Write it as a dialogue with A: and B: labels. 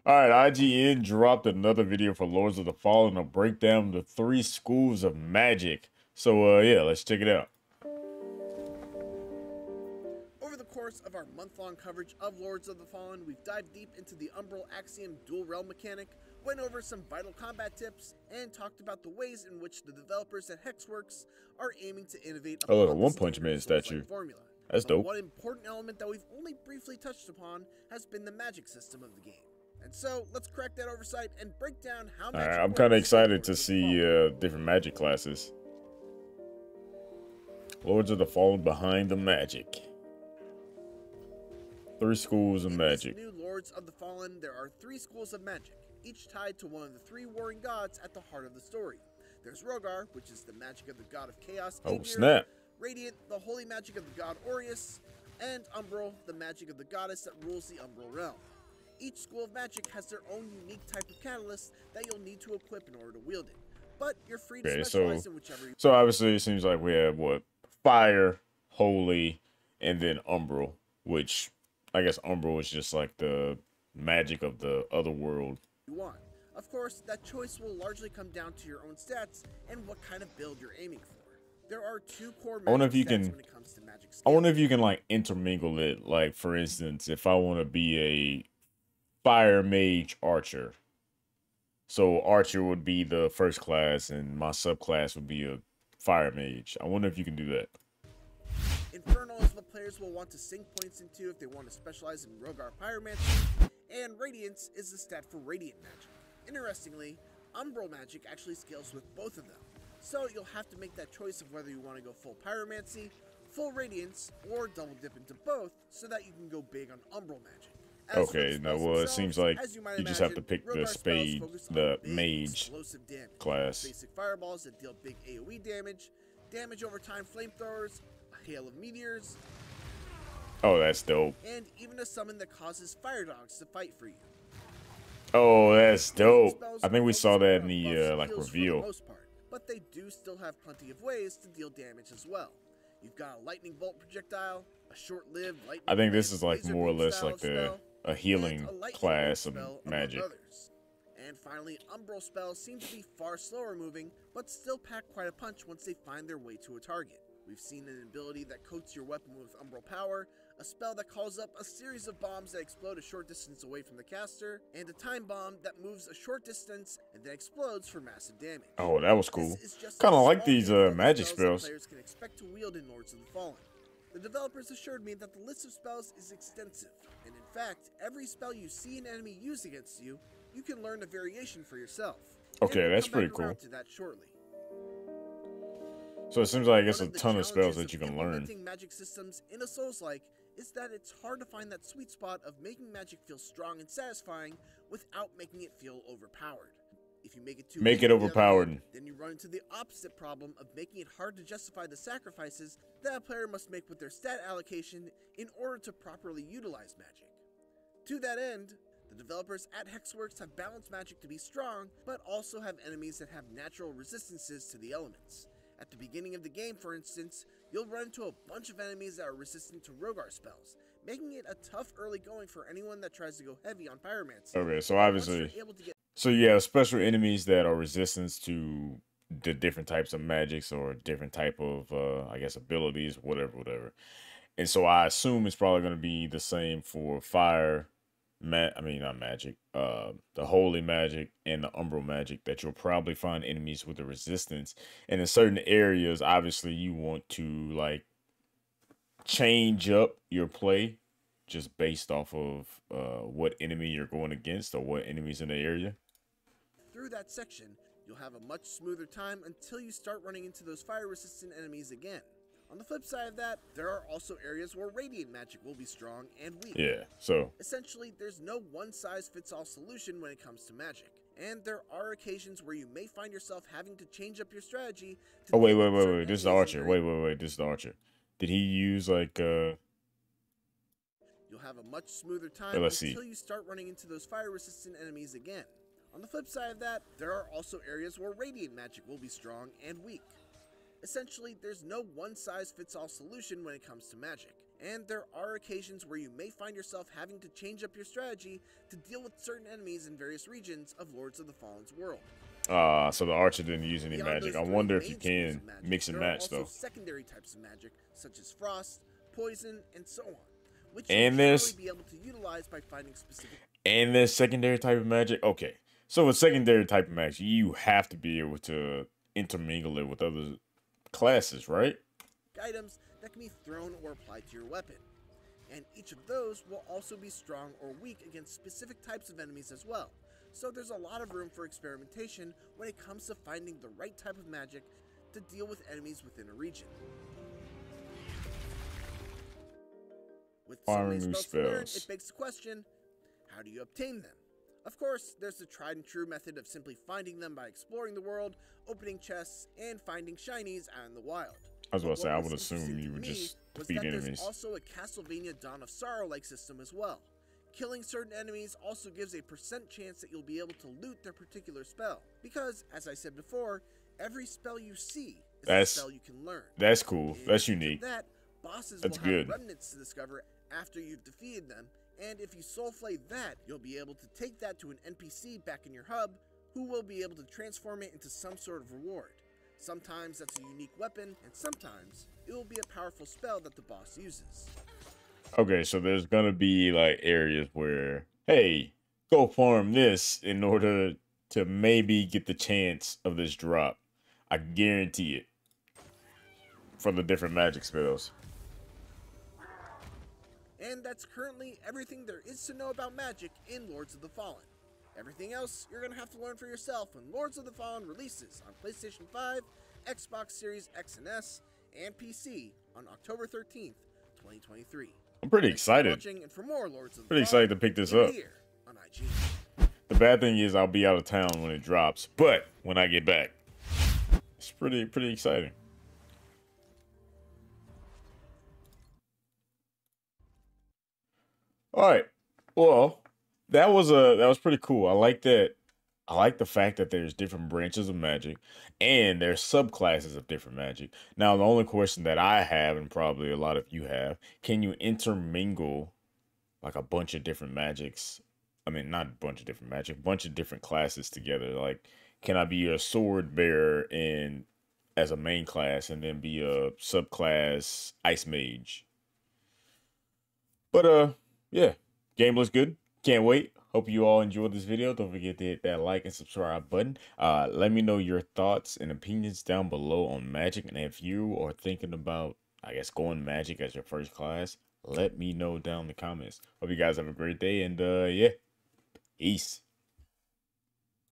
A: All right, IGN dropped another video for Lords of the Fallen to break down the three schools of magic. So, yeah, let's check it out.
B: Over the course of our month-long coverage of Lords of the Fallen, we've dived deep into the Umbral Axiom dual realm mechanic, went over some vital combat tips, and talked about the ways in which the developers at Hexworks are aiming to innovate
A: Oh, look, a
B: upon the
A: One Punch
B: standard
A: Man
B: Souls-like
A: statue.
B: formula.
A: That's
B: But
A: dope.
B: one important element that we've only briefly touched upon has been the magic system of the game. And so, let's crack that oversight and break down how
A: All
B: magic
A: right, I'm
B: works
A: kind of
B: in
A: excited
B: Lords
A: to
B: of the
A: see
B: Fallen.
A: different magic classes. Lords of the Fallen behind the magic. Three schools of
B: In this
A: magic.
B: new Lords of the Fallen, there are three schools of magic, each tied to one of the three warring gods at the heart of the story. There's Rogar, which is the magic of the god of chaos,
A: Oh,
B: Aegir,
A: snap.
B: Radiant, the holy magic of the god Aureus, and Umbral, the magic of the goddess that rules the Umbral realm. Each school of magic has their own unique type of catalyst that you'll need to equip in order to wield it, but you're free to
A: Okay,
B: specialize in whichever you
A: so obviously it seems like we have what? Fire, Holy, and then Umbral, which I guess Umbral is just like the magic of the other world.
B: want. Of course, that choice will largely come down to your own stats and what kind of build you're aiming for. There are two core
A: I wonder
B: magic
A: if you
B: stats
A: can
B: when it comes to magic
A: I
B: skill.
A: wonder if you can like intermingle it. Like for instance, if I want to be a fire mage archer, so archer would be the first class, and my subclass would be a fire mage. I wonder if you can do that.
B: Infernal is what players will want to sink points into if they want to specialize in Rogar Pyromancy, and Radiance is the stat for Radiant magic. Interestingly, Umbral magic actually scales with both of them, so you'll have to make that choice of whether you want to go full Pyromancy, full Radiance, or double dip into both so that you can go big on Umbral magic. As for the
A: Okay, now
B: spells
A: well, it
B: themselves,
A: seems like
B: as you might
A: you just have to
B: imagine,
A: pick the
B: Rogar spells
A: spade,
B: focus on
A: the
B: big,
A: mage
B: explosive damage.
A: class.
B: Basic fireballs that deal big AoE damage, damage over time flamethrowers, a hail of meteors,
A: Oh, that's dope.
B: and even a summon that causes fire dogs to fight for you.
A: Oh, that's dope.
B: Spells
A: I think we
B: focus
A: saw that
B: more
A: in
B: on
A: the
B: buffs
A: like
B: and heals for
A: reveal.
B: the most part, but they do still have plenty of ways to deal damage as well. You've got a lightning bolt projectile, a short-lived lightning
A: I think this
B: blade
A: is like
B: laser
A: more or
B: beam
A: less
B: style
A: like
B: of spell,
A: a healing
B: and a lightning
A: class
B: bolt
A: of
B: spell,
A: magic.
B: among others. And finally, Umbral spells seem to be far slower moving, but still pack quite a punch once they find their way to a target. We've seen an ability that coats your weapon with Umbral power, a spell that calls up a series of bombs that explode a short distance away from the caster, and a time bomb that moves a short distance and then explodes for massive damage.
A: Oh, that was cool.
B: This is just
A: Kind
B: a
A: of like
B: small
A: these
B: handful of the
A: magic
B: that
A: spells.
B: players can expect to wield in Lords of the Fallen. The developers assured me that the list of spells is extensive, and in fact, every spell you see an enemy use against you, you can learn a variation for yourself. And
A: Okay,
B: we'll
A: that's
B: come back
A: pretty cool.
B: around to that shortly.
A: So it seems like it's
B: One
A: a
B: of the
A: ton of spells
B: challenges
A: that you
B: of
A: can learn.
B: implementing magic systems in a Souls-like is that it's hard to find that sweet spot of making magic feel strong and satisfying without making it feel overpowered. If you make it too
A: Make
B: weak,
A: it
B: on the other
A: overpowered.
B: hand, then you run into the opposite problem of making it hard to justify the sacrifices that a player must make with their stat allocation in order to properly utilize magic. To that end, the developers at Hexworks have balanced magic to be strong, but also have enemies that have natural resistances to the elements. At the beginning of the game, for instance, you'll run into a bunch of enemies that are resistant to Rogar spells, making it a tough early going for anyone that tries to go heavy on Pyromancy.
A: Okay, so
B: But once
A: obviously,
B: you're able to get
A: so you have special enemies that are resistance to the different types of magics or different type of, I guess, abilities, whatever. And so I assume it's probably going to be the same for fire, I mean, not magic, the holy magic and the umbral magic, that you'll probably find enemies with a resistance. And in certain areas, obviously, you want to like change up your play just based off of what enemy you're going against or what enemies in the area.
B: through that section, you'll have a much smoother time until you start running into those fire-resistant enemies again. On the flip side of that, there are also areas where Radiant magic will be strong and weak.
A: Yeah, so
B: Essentially, there's no one-size-fits-all solution when it comes to magic, and there are occasions where you may find yourself having to change up your strategy to
A: oh wait,
B: deal
A: wait,
B: with
A: wait,
B: certain
A: wait. This is the
B: enemies in
A: archer.
B: your
A: Wait. This is the archer. Did he use like
B: You'll have a much smoother time
A: let's see.
B: until you start running into those fire-resistant enemies again. On the flip side of that, there are also areas where Radiant magic will be strong and weak. Essentially, there's no one-size-fits-all solution when it comes to magic, and there are occasions where you may find yourself having to change up your strategy to deal with certain enemies in various regions of Lords of the Fallen's world.
A: So the archer didn't use any
B: Beyond
A: magic.
B: those
A: I
B: three
A: wonder if
B: main
A: you
B: schools
A: can
B: of magic,
A: mix and
B: there are
A: match
B: also
A: though.
B: secondary types of magic, such as frost, poison, and so on, which
A: And
B: you'll
A: there's
B: generally be able to utilize by finding specific.
A: and there's secondary type of magic. Okay, so with secondary type of magic, you have to be able to intermingle it with other classes, right?
B: Items that can be thrown or applied to your weapon, and each of those will also be strong or weak against specific types of enemies as well. So there's a lot of room for experimentation when it comes to finding the right type of magic to deal with enemies within a region. With so many
A: Farming new
B: spells to learn,
A: spells.
B: it begs the question, how do you obtain them? Of course, there's the tried and true method of simply finding them by exploring the world, opening chests, and finding shinies out in the wild.
A: I was about to say,
B: What
A: I
B: was
A: would assume
B: interesting
A: you
B: to
A: would
B: me
A: just
B: was
A: defeat
B: that
A: enemies.
B: There's also a Castlevania Dawn of Sorrow-like system as well. Killing certain enemies also gives a % chance that you'll be able to loot their particular spell. Because, as I said before, every spell you see is a spell you can learn.
A: That's cool.
B: In
A: That's
B: addition to
A: unique.
B: that, bosses
A: That's
B: will have
A: good.
B: remnants to discover after you've defeated them, and if you soulflay that, you'll be able to take that to an NPC back in your hub, who will be able to transform it into some sort of reward. Sometimes that's a unique weapon, and sometimes it will be a powerful spell that the boss uses.
A: Okay, so there's gonna be like areas where, hey, go farm this in order to maybe get the chance of this drop. I guarantee it. For the different magic spells.
B: And that's currently everything there is to know about magic in Lords of the Fallen. Everything else you're going to have to learn for yourself when Lords of the Fallen releases on PlayStation 5, Xbox Series X and S, and PC on October 13th, 2023.
A: I'm pretty
B: Thanks for
A: excited.
B: watching, and for more Lords of the
A: Pretty
B: Fallen,
A: excited to pick this
B: keep it
A: up.
B: here on IG.
A: The bad thing is I'll be out of town when it drops, but when I get back, it's pretty exciting. All right. Well, that was pretty cool. I like that. I like the fact that there's different branches of magic and there's subclasses of different magic. Now, the only question that I have, and probably a lot of you have, can you intermingle like a bunch of different magics? I mean, not a bunch of different magic, bunch of different classes together. Like, can I be a sword bearer in as a main class and then be a subclass ice mage? But yeah, game looks good. Can't wait. Hope you all enjoyed this video. Don't forget to hit that like and subscribe button. Let me know your thoughts and opinions down below on magic. And if you are thinking about, I guess, going magic as your first class, let me know down in the comments. Hope you guys have a great day. And yeah, peace.